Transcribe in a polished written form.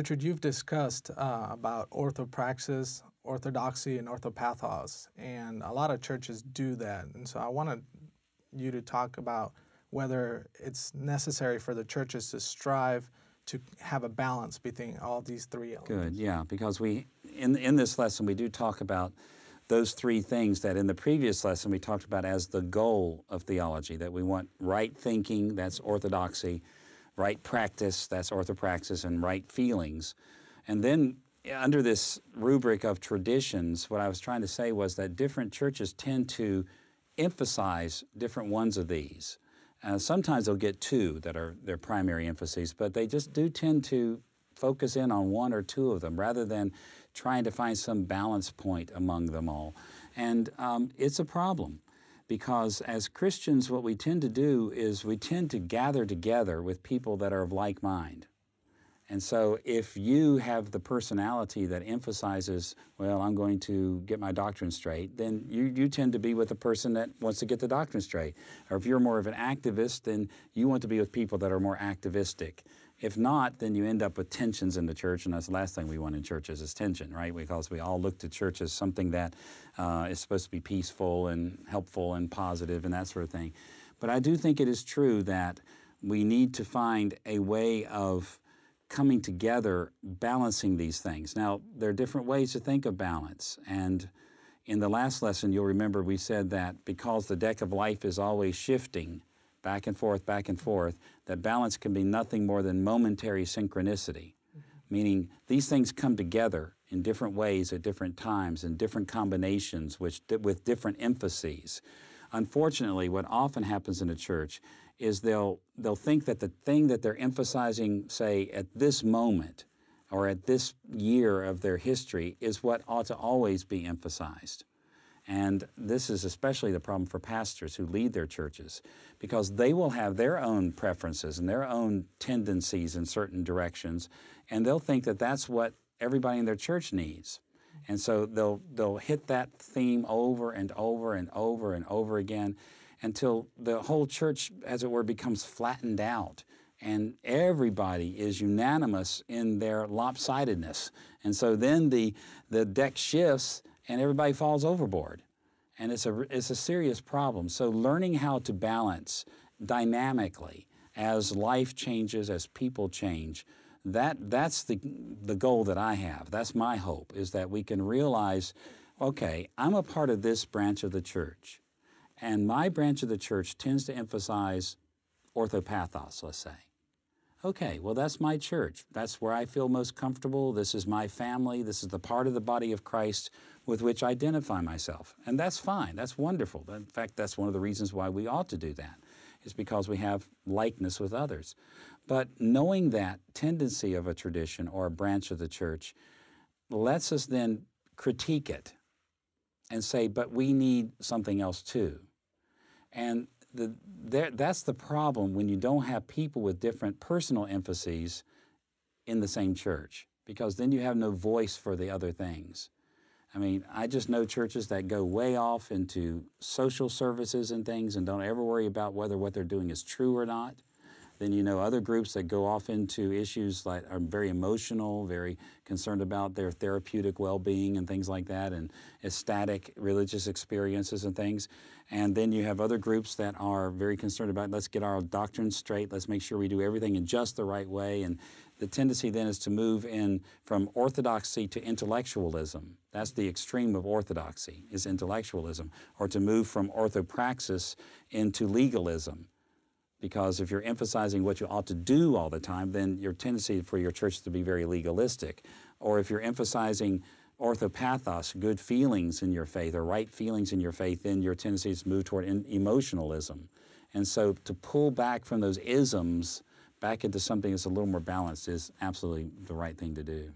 Richard, you've discussed about orthopraxis, orthodoxy, and orthopathos, and a lot of churches do that. And so I wanted you to talk about whether it's necessary for the churches to strive to have a balance between all these three elements. Good, yeah, because in this lesson we do talk about those three things that in the previous lesson we talked about as the goal of theology, that we want right thinking, that's orthodoxy, right practice, that's orthopraxis, and right feelings. And then under this rubric of traditions, what I was trying to say was that different churches tend to emphasize different ones of these. Sometimes they'll get two that are their primary emphases, but they just do tend to focus in on one or two of them rather than trying to find some balance point among them all. And it's a problem, because as Christians what we tend to do is we tend to gather together with people that are of like mind. And so if you have the personality that emphasizes, well, I'm going to get my doctrine straight, then you tend to be with the person that wants to get the doctrine straight. Or if you're more of an activist, then you want to be with people that are more activistic. If not, then you end up with tensions in the church, and that's the last thing we want in churches is tension, right? Because we all look to church as something that is supposed to be peaceful and helpful and positive and that sort of thing. But I do think it is true that we need to find a way of coming together, balancing these things. Now, there are different ways to think of balance, and in the last lesson, you'll remember we said that because the deck of life is always shifting back and forth, that balance can be nothing more than momentary synchronicity, meaning these things come together in different ways at different times, in different combinations with different emphases. Unfortunately, what often happens in a church is they'll think that the thing that they're emphasizing, say, at this moment or at this year of their history is what ought to always be emphasized. And this is especially the problem for pastors who lead their churches, because they will have their own preferences and their own tendencies in certain directions, and they'll think that that's what everybody in their church needs. And so they'll hit that theme over and over and over and over again until the whole church, as it were, becomes flattened out. And everybody is unanimous in their lopsidedness. And so then the deck shifts and everybody falls overboard. And it's a serious problem. So learning how to balance dynamically as life changes, as people change, that's the goal that I have. That's my hope, is that we can realize, okay, I'm a part of this branch of the church, and my branch of the church tends to emphasize orthopathos, let's say. Okay, well, that's my church. That's where I feel most comfortable. This is my family. This is the part of the body of Christ with which I identify myself. And that's fine. That's wonderful. In fact, that's one of the reasons why we ought to do that, is because we have likeness with others. But knowing that tendency of a tradition or a branch of the church lets us then critique it and say, but we need something else too. And that's the problem when you don't have people with different personal emphases in the same church, because then you have no voice for the other things. I mean, I just know churches that go way off into social services and things and don't ever worry about whether what they're doing is true or not. Then you know other groups that go off into issues like are very emotional, very concerned about their therapeutic well-being and things like that, and ecstatic religious experiences and things. And then you have other groups that are very concerned about, let's get our doctrine straight, let's make sure we do everything in just the right way. And the tendency then is to move in from orthodoxy to intellectualism. That's the extreme of orthodoxy, is intellectualism, or to move from orthopraxis into legalism. Because if you're emphasizing what you ought to do all the time, then your tendency for your church to be very legalistic. Or if you're emphasizing orthopathos, good feelings in your faith, or right feelings in your faith, then your tendency is to move toward emotionalism. And so to pull back from those isms back into something that's a little more balanced is absolutely the right thing to do.